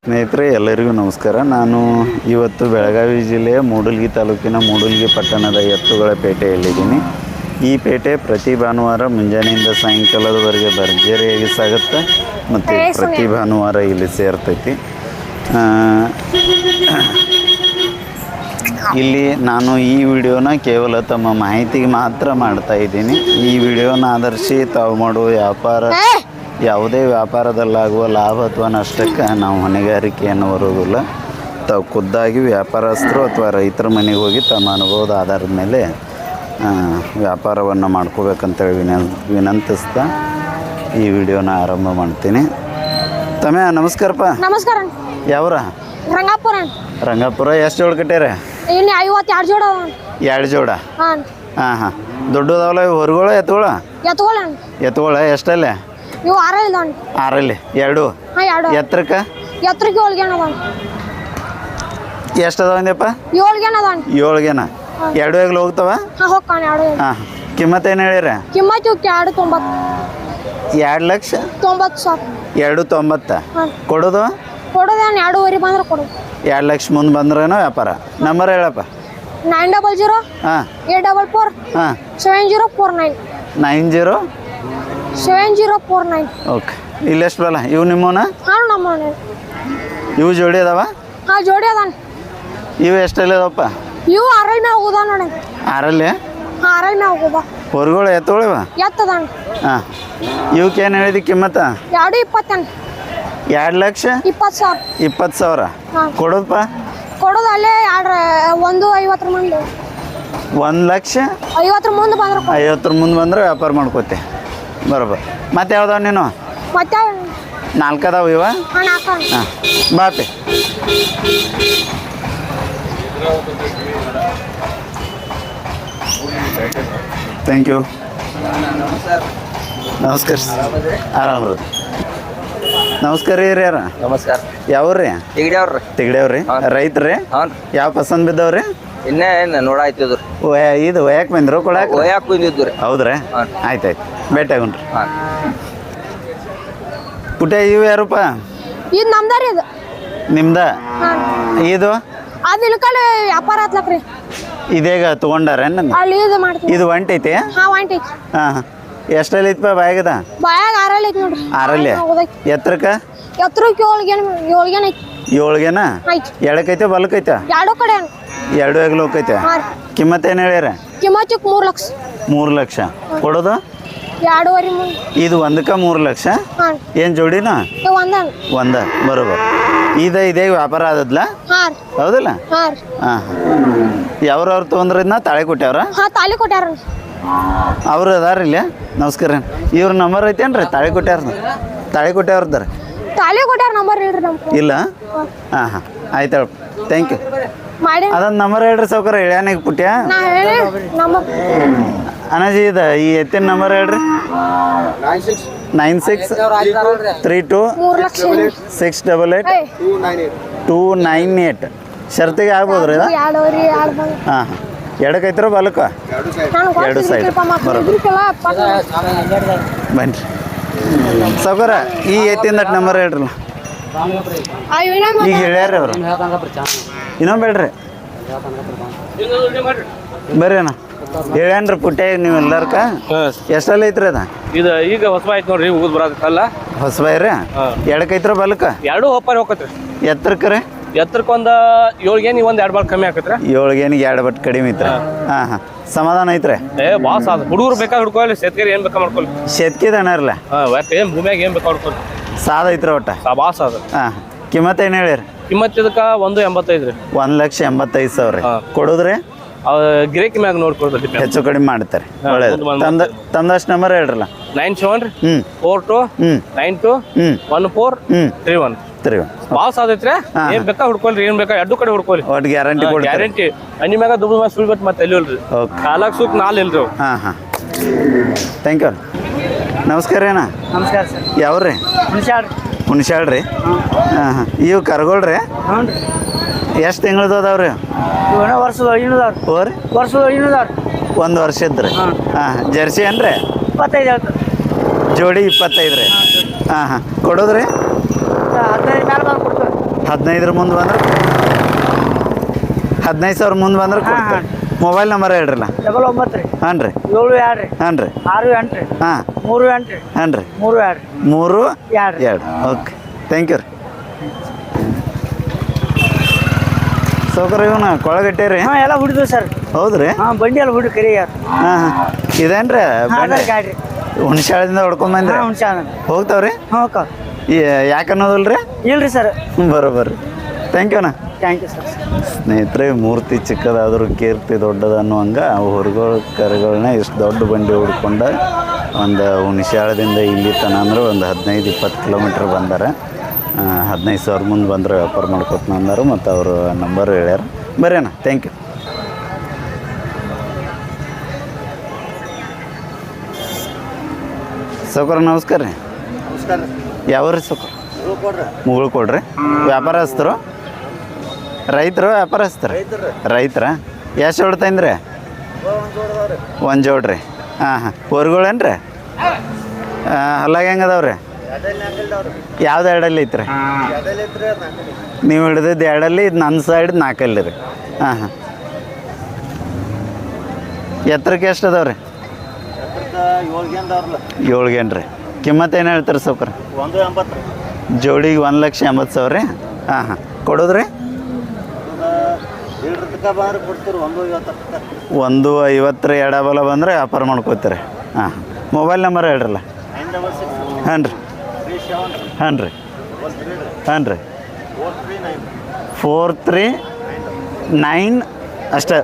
ಸ್ನೇಹಿತರೆ ಎಲ್ಲರಿಗೂ ನಮಸ್ಕಾರ. ನಾನು ಇವತ್ತು ಬೆಳಗಾವಿ ಜಿಲ್ಲೆಯ ಮೂಡಲಗಿ ತಾಲೂಕಿನ ಮೂಡಲಗಿ ಪಟ್ಟಣದ ಎತ್ತುಗಳ ಪೇಟೆಯಲ್ಲಿದ್ದೀನಿ. ಈ ಪೇಟೆ ಪ್ರತಿ ಭಾನುವಾರ ಮುಂಜಾನೆಯಿಂದ ಸಾಯಂಕಾಲದವರೆಗೆ ಭರ್ಜರಿಯಾಗಿ ಸಾಗುತ್ತೆ ಮತ್ತು ಪ್ರತಿ ಭಾನುವಾರ ಇಲ್ಲಿ ಸೇರ್ತೈತಿ. ಇಲ್ಲಿ ನಾನು ಈ ವಿಡಿಯೋನ ಕೇವಲ ತಮ್ಮ ಮಾಹಿತಿಗೆ ಮಾತ್ರ ಮಾಡ್ತಾ ಇದ್ದೀನಿ. ಈ ವಿಡಿಯೋನ ಆಧರಿಸಿ ತಾವು ಮಾಡುವ ಯಾವುದೇ ವ್ಯಾಪಾರದಲ್ಲಾಗುವ ಲಾಭ ಅಥವಾ ನಷ್ಟಕ್ಕೆ ನಾವು ಹೊಣೆಗಾರಿಕೆಯನ್ನು ಹೊರೋದಿಲ್ಲ. ತಾವು ಖುದ್ದಾಗಿ ವ್ಯಾಪಾರಸ್ಥರು ಅಥವಾ ರೈತರ ಮನೆಗೆ ಹೋಗಿ ತಮ್ಮ ಅನುಭವದ ಆಧಾರದ ಮೇಲೆ ವ್ಯಾಪಾರವನ್ನು ಮಾಡ್ಕೋಬೇಕಂತೇಳಿ ವಿನಂತಿಸ್ತಾ ಈ ವಿಡಿಯೋನ ಆರಂಭ ಮಾಡ್ತೀನಿ. ತಮ್ಮ ನಮಸ್ಕಾರಪ್ಪ. ನಮಸ್ಕಾರ. ಯಾವ್ರ? ರಂಗಾಪುರ. ರಂಗಾಪುರ. ಎಷ್ಟು ಜೋಡ ಕಟ್ಟ್ಯಾರ? ಇಲ್ಲಿ 52 ಜೋಡ. 2 ಜೋಡ. ಹಾಂ ಹಾಂ. ದೊಡ್ಡದವಲ್ಲ ಇವು ಹೊರಗೋಳ ಎತ್ತುಗಳ ಎಷ್ಟಲ್ಲೇ? ಇವು 6 ಇದಾವ. 6 2. ಹಾಂ 2. ಎತ್ತರಕ್ಕೆ 7 ಅದಾವ. ಎಷ್ಟು ಅದಾವ ಅಂದ್ಯಪ್ಪ? 7 ಅದಾವ. 7 2 ವೇಗಲು ಹೋಗ್ತಾವ? ಹಾಂ ಹೋಗ್ತಾನ 2. ಹಾಂ. ಕಿಮ್ಮತ್ತು ಏನು ಹೇಳಿರ? ಕಿಮ್ಮತ್ತು 290. 2,90,000. 2,90,000. ಹಾಂ. ಕೊಡೋದು? ಕೊಡೋದೇನು 2.5 ಬಂದ್ರೆ ಕೊಡು. 2 ಲಕ್ಷ ಮುಂದೆ ಬಂದ್ರೇನೋ ವ್ಯಾಪಾರ. ನಂಬರ್ ಹೇಳಪ್ಪ. 900 ಹಾಂ 844 ಹಾಂ 7049. 90 7049. ಓಕೆ. ಇಲ್ಲೆಷ್ಟು ಬಲ್ಲ ಇವು ನಿಮ್ಮವನ? ಹಾಂ ನಮ್ಮ ಇವು ಜೋಡಿ ಅದಾವ? ಹಾಂ ಜೋಡಿ ಅದಾನ. ಇವು ಎಷ್ಟಲ್ಲಿ ಅದಾವಪ್ಪ? ಇವು 6 ಮ್ಯಾಗ ಹೋಗುದ ನೋಡಿ. 6? ಹಾಂ 6 ಮ್ಯಾಗ ಹೋಗುದ. ಹೊರಗೋಳ ಎತ್ತುಗಳಿವ? ಎತ್ತದಾನ. ಹಾಂ. ಇವಕ್ಕೆ ಏನು ಹೇಳಿದಿ ಕಿಮ್ಮತ್ತ? 220. 2,20,000. 20,000. ಹಾಂ. ಕೊಡೋದಪ್ಪ? ಕೊಡೋದು ಅಲ್ಲೇ 150 ಮುಂದೆ. 1,50,000 ಮುಂದೆ ಬಂದ್ರೆ 50 ಮುಂದೆ ಬಂದ್ರೆ ವ್ಯಾಪಾರ ಮಾಡ್ಕೋತೆ. ಬರೋಬ್ಬರ. ಮತ್ತೆ ಯಾವ್ದಾವ ನೀನು? ಮತ್ತೆ 4 ಅದಾವ ಇವ? ಹಾಂ 4. ಹಾಂ ಬಾಪಿ. Thank you. ನಮಸ್ಕಾರ. ಆರಾಮ್ರಿ. ನಮಸ್ಕಾರ ರೀ. ಯಾರ? ನಮಸ್ಕಾರ. ಯಾವ್ರಿ? ತಿಗಡಿಯವ್ರಿ. ರೈತ್ರಿ? ಯಾವ ಪಸಂದ್ ಬಿದ್ದವ್ರಿ? ಇನ್ನೇ ನೋಡಾಯ್ತಿದ್ರು. ಇದು ಒಯ್ಯಾಕೆ ಬಂದ್ರು ಕೊಡಾಕ? ಒಯ್ಯಾಕೆ ಬಂದಿದ್ರು. ಹೌದ್ರಾ? ಆಯ್ತಾಯ್ತು. ಭೇಟಿ ಆಗುಣ್ರಿ. ಹಾಂ. ಪುಟ್ಟ ಇವು ಯಾರಪ್ಪ? ಇದು ನಮ್ದಾರಿ. ಇದು ನಿಮ್ದ? ಇದು ಅದು ಇಲ್ಕಲ್ಲಿ ವ್ಯಾಪಾರ ಆತ್ಲಕ್ರಿ. ಇದೀಗ ತೊಗೊಂಡಾರ? ಅಲ್ಲಿ ಇದು ಮಾಡ್ತೀವಿ. ಇದು ಒಂಟೈತಿ? ಹಾಂ ಒಂಟೈತಿ. ಹಾಂ. ಎಷ್ಟಲ್ಲಿ ಐತಪ್ಪ ಬಾಯಾಗದ? ಬಾಯಾಗ 6 ಐತಿ ನೋಡ್ರಿ. 6? ಎತ್ತರಕ್ಕೆ? ಎತ್ತರಕ್ಕೆ 7 ಐತಿ. 7 ಐತಿ. ಎಡಕ್ಕೈತೆ ಬಲಕ್ಕೈತೆ? 2 ಕಡೆ. 2 ವೇಗಲು ಹೋಗ್ತೈತೆ. ಕಿಮ್ಮತ್ತು ಏನು ಹೇಳ್ಯಾರ? ಕಿಮ್ಮತ್ತು 3 ಲಕ್ಷ. 3 ಲಕ್ಷ. ಕೊಡೋದು? 2.5 ಮುಂದೆ. ಇದು ಒಂದಕ್ಕೆ 3 ಲಕ್ಷ? ಹಾಂ. ಏನು ಜೋಡಿನ? ಒಂದ. ಬರೋಬರ್. ಇದೇ ವ್ಯಾಪಾರ ಆದದ್ಲ? ಹಾಂ. ಹೌದಲ್ಲ? ಹಾಂ. ಹಾಂ. ಯಾವ್ರವ್ರು ತೊಗೊಂಡ್ರದನ್ನ ತಾಳೆ ಕೊಟ್ಟಾವ್ರ? ಹಾಂ ತಾಳಿ ಕೊಟ್ಟಾರ. ಅವ್ರು ಅದಾರ ಇಲ್ಲಿ? ನಮಸ್ಕಾರ. ಇವ್ರ ನಂಬರ್ ಐತೇನ್ರಿ? ತಾಳಿ ಕೊಟ್ಟಾರ್ದಾರ? ತಾಳಿ ಕೊಟ್ಟಾರ ನಂಬರ್ ಹೇಳ್ರಿ ನಮ್ಮ. ಇಲ್ಲ? ಹಾಂ ಹಾಂ ಆಯ್ತು ಹೇಳಪ್ಪ. Thank you. ಮಾಡಿ ಅದೊಂದು ನಂಬರ್ ಹೇಳ್ರಿ ಸಾವ್ಕಾರ. ಹೇಳ್ಯಾನಿಗೆ ಪುಟ್ಯ ನಾ ಹೇಳಿ ನಮ್ಮ ಅನಾಜಿ ಇದೆ. ಈ ಎತ್ತಿನ ನಂಬರ್ ಹೇಳ್ರಿ. 9632 3 ಲಕ್ಷ 688 298. ಶರ್ತಿಗೆ ಆಗ್ಬೋದ್ರಿ ಇದು? 2.5 ಬಂದು ಹಾಂ ಹಾಂ. ಎಡಕ್ಕೈತ್ರ ಬಲಕ್ಕ? ನಾನು 2 ಸೈಡ್. ಬನ್ರಿ ಸಾವ್ಕಾರ. ಈ ಎತ್ತಿಂದ ನಂಬರ್ ಹೇಳ್ರಲ್ಲ. ಈಗ ಹೇಳ್ಯಾರ ಅವ್ರು? ಇನ್ನೊಂದು ಬೇಡ್ರಿ ಬರ್ರಿ ಅಣ್ಣ. ಹೇಳ್ಯಾನ್ರಿ ಪುಟ್ಟೆ ನೀವು ಎಲ್ಲಾರ್ಕ? ಎಷ್ಟಲ್ಲಿ ಐತ್ರಿ ಅದ? ಇದು ಈಗ ಹೊಸ ಆಯ್ತು ನೋಡ್ರಿ. ಊದ್ ಬರೋದಲ್ಲ ಹೊಸಬಾಯಿ ರೀ? ಎಡಕ್ಕೈತ್ರ ಬಲಕ್ಕ? 2 ಒಪ್ಪಾರಿ ಹೋಗತ್ರಿ. ಎತ್ತರಕ್ಕೆ ರೀ? ಎತ್ತರಕ್ಕೊಂದು 7 ಗೇನ್ 1-2 ಬಾಳ್ ಕಮ್ಮಿ ಆಕತ್ರಿ. 7 ಗೇನಿಗೆ 2 ಬಟ್ ಕಡಿಮೆ ಐತ್ರಿ. ಹಾಂ ಹಾಂ. ಸಮಾಧಾನ ಐತ್ರಿ? ಬಾಸ್ ಅದು ಹುಡುಗರು ಬೇಕಾದ್ರೆ ಹುಡ್ಕೊಳ್ಳಿ. ಸೇತ್ಕರಿ ಏನ್ ಬೇಕಾ ಮಾಡ್ಕೊಳ್ಳಿ. ಶೇತ್ಕಿದ ಅಣ್ಣರ್ಲ? ಏನ್ ಭೂಮಿಯಾಗ ಏನ್ ಬೇಕಾ ಹುಡ್ಕೊಳ್ಳಿ. ಸಾದ ಐತ್ರಿ ಒಟ್ಟ? ಬಾಸ್ ಅದು. ಹಾಂ. ಕಿಮ್ಮತ್ತು ಏನು ಹೇಳಿರಿ? ಕಿಮ್ಮತ್ ಇದಕ್ಕೆ 1.85 ರೀ. 1,85,000 ರೀ. ಕೊಡೋದ್ರಿ? ಗಿರೇಕಿ ಮ್ಯಾಗ ನೋಡ್ಕೊಡ್ರಿ. ಹೆಚ್ಚು ಕಡಿಮೆ ಮಾಡ್ತಾರೆ. ಒಳ್ಳೇದು. ತಮ್ದಷ್ಟು ನಂಬರ್ ಹೇಳ್ರಲ್ಲ. 97 ಹ್ಞೂ 42 92 14 31. ಬಾಸ್ ಆದೈತ್ರಿ. ಏನ್ ಬೇಕಾ ಹುಡ್ಕೊಳ್ರಿ. ಏನ್ ಬೇಕಾ 2 ಕಡೆ ಹುಡ್ಕೊಳ್ಳಿ. ಒಟ್ಟು ಗ್ಯಾರಂಟಿ ಕೊಡ್ರಿ? ಗ್ಯಾರಂಟಿ. ಅನಿ ಮ್ಯಾಗ ದುಬ್ಬ ಮ್ಯಾಗ ಸುಳ್ಬಿಟ್ಟು ಮತ್ತೆ ಎಲ್ಲಿ ಇಲ್ರಿ. ಕಾಲಾಗ ಸೂಕ್ ನಾಲ್ ಇಲ್ರಿ. ಹಾಂ ಹಾಂ. Thank you. ನಮಸ್ಕಾರ ಅಣ್ಣ. ನಮಸ್ಕಾರ ಸರ್. ಯಾವ್ರಿ? ಹುಣ್ಸಾಳ್ ರೀ? ಹಾಂ ಹಾಂ. ಇವು ಕರ್ಗೊಳ್ರಿ? ಹ್ಞೂ ರೀ. ಎಷ್ಟು ತಿಂಗಳದ್ದು ಅದಾವ್ರಿ? ವರ್ಷದ 1 ವರ್ಷ ಇದ್ರಿ? ಹಾಂ. ಜರ್ಸಿ ಏನ್ರಿ? 25 ಜೋಡಿ 25 ರೀ? ಹಾಂ ಹಾಂ. ಕೊಡೋದ್ರಿ? 15 ಮೇಲೆ ಬಂದು ಕೊಡ್ತೀವಿ. 15 ಮುಂದೆ ಬಂದ್ರೆ 15,000 ಮುಂದೆ ಬಂದ್ರೆ ಕೊಡ್ತೀರಿ. Mobile number ಹೇಳ್ರಲ್ಲ. 99 ರೀ ಹಾಂ ರೀ 72 ರೀ ಹಾಂ ರೀ 68 ರೀ ಹಾಂ 38 ರೀ ಹಾಂ ರೀ 32 2 ಓಕೆ ಥ್ಯಾಂಕ್ ಯು ರೀ. ಸೌಕರ ಇವನ ಕೊಳಗಟ್ಟೆ ರೀ. ಹಾಂ ಎಲ್ಲ ಹುಡಿದ್ವಿ ಸರ್. ಹೌದ್ರಿ. ಹಾಂ ಬಂಡಿ ಎಲ್ಲ ಹುಡಿ ಕರಿ ಯಾರು. ಹಾಂ ಇದೇನ್ರಿ ಆಧಾರ್ ಕಾರ್ಡ್ ರೀ. ಹುಣಸಾಳದಿಂದ ಹೊಡ್ಕೊಂಡ್ ಬಂದ್ರಿ. ಹಾಂ ಹುಣ್ಸಾಳ ಹೋಗ್ತಾವ್ರಿ. ಹಾಂ ಯಾಕೆ ಅನ್ನೋದಲ್ರಿ. ಇಲ್ರಿ ಸರ್. ಬರೋಬರ್ರಿ ಥ್ಯಾಂಕ್ ಯು ಅಣ್ಣ. Thank you sir. ಸ್ನೇಹಿತರೆ ಮೂರ್ತಿ ಚಿಕ್ಕದಾದರೂ ಕೀರ್ತಿ ದೊಡ್ಡದ ಅನ್ನುವಂಗ ಹೊರಗಳು ಕರುಗಳನ್ನ ಇಷ್ಟು ದೊಡ್ಡ ಬಂಡಿ ಹುಡ್ಕೊಂಡ ಒಂದು ಹುಣಸಾಳದಿಂದ ಇಲ್ಲಿ ತನ ಅಂದ್ರೆ ಒಂದು 15-20 ಕಿಲೋಮೀಟ್ರ್ ಬಂದಾರೆ. 15,000 ಮುಂದೆ ಬಂದ್ರೆ ವ್ಯಾಪಾರ ಮಾಡ್ಕೊತ ಅಂದಾರು ಮತ್ತು ಅವರು ನಂಬರ್ ಹೇಳ್ಯಾರ. ಬರೇನ ಥ್ಯಾಂಕ್ ಯು. ಸೌಕರ ನಮಸ್ಕಾರ ರೀ. ಯಾವ್ರಿ ಸೌಕರ? ಮುಗುಳು ಕೊಡ್ರಿ. ವ್ಯಾಪಾರಸ್ಥರು ರೈತರು ವ್ಯಾಪಾರಸ್ಥರು ರೈತರ ಎಷ್ಟು ಹೊಡ್ತಂದ್ರಿ? ಒಂದು ಜೋಡ್ರಿ. ಹಾಂ ಹಾಂ ಹೊರ್ಗಳೇನು ರೀ? ಹೊಲಾಗ ಹೆಂಗೆ ಅದಾವ್ರಿ? ಯಾವ್ದು ಎರಡಲ್ಲಿ ಐತ್ರಿ? ನೀವು ಹಿಡಿದಿದ್ದು ಎರಡಲ್ಲಿ, ಇದು ನನ್ನ ಸೈಡ್ 4 ರೀ. ಹಾಂ ಹಾಂ ಎತ್ತರಕ್ಕೆ ಎಷ್ಟು ಅದಾವ್ರಿ? 7 ಗೇನ್ ರೀ. ಕಿಮ್ಮತ್ತು ಏನು ಹೇಳ್ತಾರೆ ಸೌಕರ? ಜೋಡಿಗೆ 1,80,000 ರೀ. ಹಾಂ ಹಾಂ ಕೊಡೋದ್ರಿ? 150 ರೀ. ಎಡಬಲ ಬಂದರೆ ವ್ಯಾಪಾರ ಮಾಡ್ಕೋತೀರಿ. ಹಾಂ ಹಾಂ ಮೊಬೈಲ್ ನಂಬರ್ ಹೇಳ್ರಲ್ಲ. ಹಾಂ ರೀ ಹಾಂ ರೀ ಹಾಂ ರೀ 439 ಅಷ್ಟೇ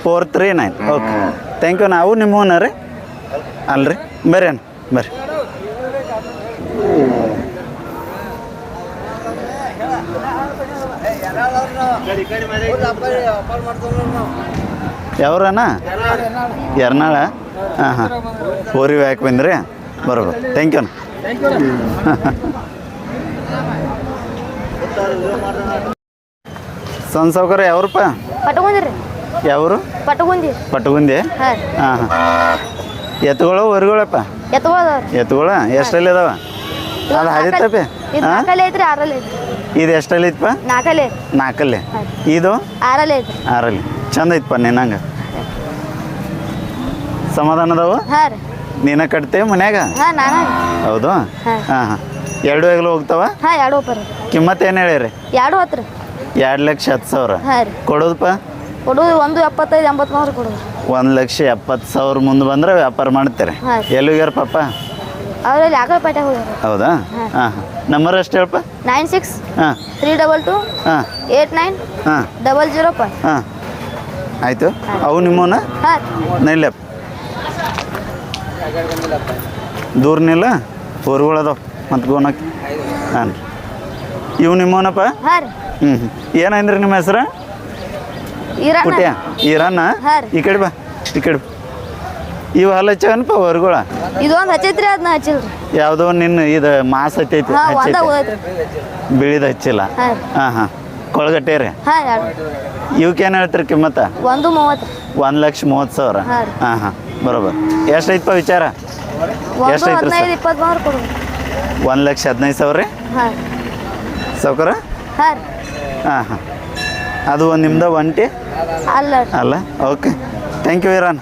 439. Okay thank you. ನಾವು ನಿಮ್ಮವನ್ನ ರೀ ಅಲ್ರಿ. ಬರ್ರಿ ಅಣ್ಣ ಬರ್ರಿ. ಯಾವ್ರಣ್ಣ? ಎರ್ನಾಳ. ಹಾಂ ಹಾಂ ಹೋರಿ ಯಾಕೆ ಬಂದ್ರಿ? ಬರೋಬರ್ ಥ್ಯಾಂಕ್ ಯು ಅಣ್ಣ. ಸಣ್ಣ ಸೌಕರ ಯಾವ್ರಪ್ಪ? ಪಟ್ಕೊಂದಿರಿ. ಯಾವ್ರು? ಪಟ್ಟಗುಂದಿ. ಹಾಂ ಹಾಂ ಎತ್ತುಗಳು ಹೊರಗಳಪ್ಪ? ಎತ್ತುಗಳು ಎಷ್ಟಲ್ಲಿ ಅದಾವ? ಅದು ಹರಿತಪ್ಪಿ. ಇದು ಎಷ್ಟಲ್ಲಿ ಐತಪ್ಪ? 4. ಇದು 6. ಚಂದ ಐತಪ್ಪ. ನಿನ್ನಂಗೆ ಸಮಾಧಾನ ಅದಾವು? ನೀನ ಕಟ್ತೇವೆ ಮನ್ಯಾಗ? ಹೌದು. ಹಾಂ ಹಾಂ 2 ಹೆಗ್ಲು ಹೋಗ್ತಾವ? ಕಿಮ್ಮತ್ತು ಏನು ಹೇಳಿರಿ? 2,10,000. ಕೊಡೋದಪ್ಪ? 1,70,000 ಮುಂದೆ ಬಂದ್ರೆ ವ್ಯಾಪಾರ ಮಾಡ್ತೀರಿ. ಎಲ್ಲಿಗ್ಯಾರ ಪಾಪ? ಹೌದಾ? ಹಾಂ ಹಾಂ ನಂಬರ್ ಎಷ್ಟು ಹೇಳಪ್ಪ? 96 ಹಾಂ 322 ಹಾಂ 89 ಹಾಂ 005. ಹಾಂ ಆಯಿತು. ಅವು ನಿಮ್ಮವನ್ನ ನೈಲಪ್ಪ ದೂರನಿಲ್ಲ ಹೊರಗಳದಾವ ಮತ್ತು ಗೋನಕ್ಕೆ. ಹಾಂ ರೀ ಇವು ನಿಮ್ಮವನಪ್ಪ? ಹ್ಞೂ ಹ್ಞೂ ಏನಂದ್ರಿ ನಿಮ್ಮ ಹೆಸರು? ಪುಟ್ಯ ಈರಣ್ಣ. ಈ ಕಡೆ ಬಾ ಈ ಕಡೆ. ಇವು ಹಲ್ಲ ಹಚ್ಚವನಪ್ಪ ಹೊರಗಳ? ಇದೊಂದು ಹಚ್ಚೈತ್ರಿ, ಅದನ್ನ ಹಚ್ಚಿಲ್ರಿ. ಯಾವುದೋ ನಿನ್ನ ಇದು ಮಾಸ್ ಹತ್ತೈತಿ ಬಿಳಿದ ಹಚ್ಚಿಲ್ಲ. ಹಾಂ ಹಾಂ ಕೊಳಗಟ್ಟೆ ರೀ. ಇವಕ್ಕೇನು ಹೇಳ್ತೀರಿ ಕಿಮ್ಮತ್ತ? 1,30,000. ಹಾಂ ಹಾಂ ಬರೋಬರ್. ಎಷ್ಟೈತಪ್ಪ ವಿಚಾರ? ಎಷ್ಟು ಐತ್ರಿ? 1,15,000 ರೀ ಸೌಕರ? ಹಾಂ ಹಾಂ ಅದು ಒಂದು ನಿಮ್ದು ಒಂಟಿ ಅಲ್ಲ? ಓಕೆ ಥ್ಯಾಂಕ್ ಯು ಇರಾನ್.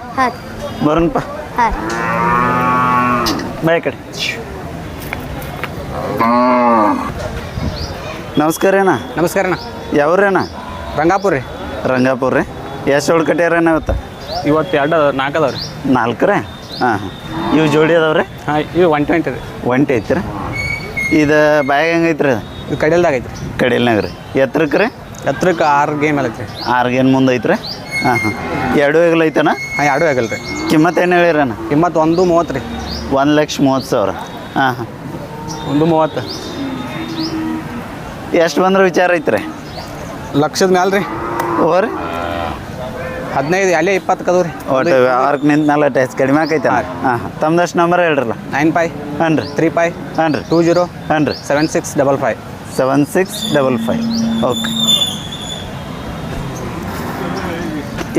ಬರೋಣಪ್ಪ ಬಾಯ್ ಕಡೆ. ನಮಸ್ಕಾರ ಅಣ್ಣ. ನಮಸ್ಕಾರ ಅಣ್ಣ. ಯಾವ್ರೇನ? ರಂಗಾಪುರ ರೀ. ರಂಗಾಪುರ ರೀ. ಎಷ್ಟು ಹೊಳ್ ಕಟ್ಯಾರೇನ ಇವತ್ತು? 4 ಅದಾವ ರೀ. 4 ರೀ. ಹಾಂ ಹಾಂ ಇವು ಜೋಡಿ ಅದಾವ್ರಿ? ಹಾಂ ಇವು 120 ರೀ. 1 ಐತ್ರಿ. ಇದು ಬ್ಯಾಗ್ ಹೆಂಗೈತ್ರಿ? ಇದು ಕಡೆಯಲ್ದಾಗ ಐತ್ರಿ. ಕಡೆಯಲ್ನಾಗ ರೀ. ಎತ್ತರಕ್ಕೆ ರೀ? ಎತ್ತರಕ್ಕೆ 6 ಗೇನ್ ಮೇಲೆ ಐತ್ರಿ. 6 ಗೇನ್ ಮುಂದೆ ಐತ್ರಿ. ಹಾಂ ಹಾಂ 2 ಹೆಗಲ್ ಐತನ? ಹಾಂ 2 ಹೆಗಲ್ ರೀ. ಕಿಮ್ಮತ್ತು ಏನು ಹೇಳಿರಣ್ಣ? ಕಿಮ್ಮತ್ತು 1,30,000 ರೀ. 1,30,000. ಹಾಂ ಹಾಂ 1,30,000. ಎಷ್ಟು ಬಂದ್ರೆ ವಿಚಾರ ಐತ್ರಿ? ಲಕ್ಷದ ಮ್ಯಾಲೆ ರೀ. ಓರಿ 15 ಅಲ್ಲೇ 20 ಕದವು ರೀ. ಒಟ್ಟು ವ್ಯವಹಾರಕ್ಕೆ ನಿಂತನಲ್ಲ ಟೆಸ್ಟ್ ಕಡಿಮೆ ಆಕೈತೆ. ಹಾಂ ಹಾಂ ತಮ್ದಷ್ಟು ನಂಬರ್ ಹೇಳ್ರಲ್ಲ. 95 ಹಾಂ ರೀ 35 ಹಾಂ ರೀ 20 ಹಾಂ ರೀ 7655. 7655. ಓಕೆ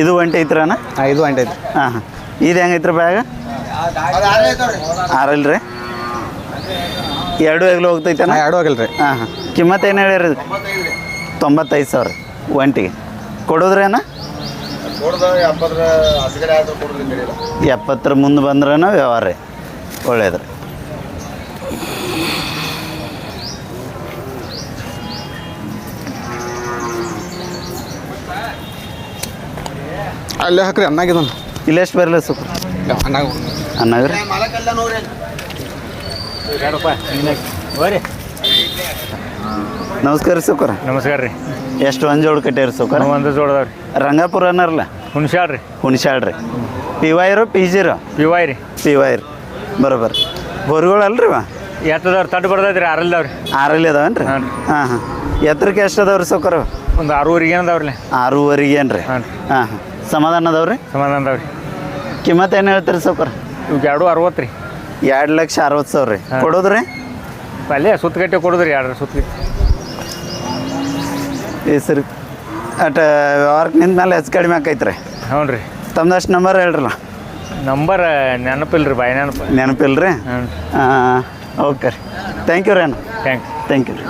ಇದು ಒಂಟಿ ಐತ್ರಣ್ಣ? ಹಾಂ ಇದು ಒಂಟಿ ಐತ್ರಿ. ಹಾಂ ಹಾಂ ಇದು ಹೆಂಗೈತ್ರಿ ಬ್ಯಾಗ? 6 ರೀ. 2 ಹೆಗ್ಲು ಹೋಗ್ತೈತೆ? ಹಾಂ 2 ಹೆಗಲ್ ರೀ. ಹಾಂ ಹಾಂ ಕಿಮ್ಮತ್ತು ಏನು ಹೇಳಿರಿ? 95,000 ಒಂಟಿಗೆ ಕೊಡೋದ್ರೇನ 70 ಮುಂದೆ ಬಂದ್ರೇನ ವ್ಯವಹಾರ ರೀ ಒಳ್ಳೇದ್ರಿ. ಅಲ್ಲೇ ಹಾಕ್ರಿ ಅನ್ನಾಗಿದ್ದಾನ ಇಲ್ಲೆಷ್ಟು ಬರಲ್ಲ ಸುಕ್ರ ಅನ್ನಾಗ ಅನ್ನಾಗ್ರಿ ನಮಸ್ಕಾರ ಸುಕ್ರ. ನಮಸ್ಕಾರ ರೀ. ಎಷ್ಟು ಒಂದು ಜೋಡು ಕಟ್ಟಿರಿ ಸುಕ್ರ? ಒಂದು ಜೋಡದವ್ರಿ. ರಂಗಾಪುರ ಅನ್ನರಲ್ಲ ಹುಣ್ಸಾಳ್ ರೀ. ಹುಣ್ಸಾಳ್ರಿ. P wire P zero? P wire. P wire ಬರೋಬ್ಬರ. ಬೋರ್ಗಳು ಅಲ್ರಿ ವಾ ಎತ್ತದವ್ರು ತಟ್ಟು ಬರ್ತೈತೆ ರೀ. ಆರಲ್ದವ್ರಿ. 6 ಅದಾವೇನ್ರಿ? ಹಾಂ ಹಾಂ ಹಾಂ. ಎತ್ತರಕ್ಕೆ ಎಷ್ಟು ಅದಾವ್ರಿ ಸುಕ್ರ? ಒಂದು 6:30 ಏನದವ್ರಿ. 6:30 ಏನ್ರಿ? ಹಾಂ ಹಾಂ ಹಾಂ. ಸಮಾಧಾನ ಅದಾವ್ರಿ? ಸಮಾಧಾನ ಅದಾವ್ರಿ. ಕಿಮ್ಮತ್ತು ಏನು ಹೇಳ್ತೀರಿ ಸುಕ್ರ? ಇವ್ಗೆ 2:60 ರೀ. 2,60,000 ರೀ. ಹಾಂ. ಕೊಡೋದ್ರಿ? ಅಲ್ಲೇ ಸುತ್ತಗಟ್ಟೆ ಕೊಡೋದ್ರಿ. 2 ಸುತ್ತಗಟ್ಟೆ. ಈ ಸರಿ ಅಟ ವ್ಯವಹಾರಕ್ಕೆ ನಿಂತ ಮೇಲೆ ಹೆಚ್ಚು ಕಡಿಮೆ ಆಕೈತ್ರಿ. ಹ್ಞೂ ರೀ. ತಮ್ದಷ್ಟು ನಂಬರ್ ಹೇಳ್ರಲ್ಲ. ನಂಬರ್ ನೆನಪಿಲ್ಲ ರೀ. ಬಾಯಿ ನೆನಪು. ನೆನಪಿಲ್ಲ ರೀ? ಹ್ಞೂ. ಓಕೆ ರೀ. ಥ್ಯಾಂಕ್ ಯು ರೀ ಅಣ್ಣ. ಥ್ಯಾಂಕ್ಸ್. ಥ್ಯಾಂಕ್ ಯು ರೀ.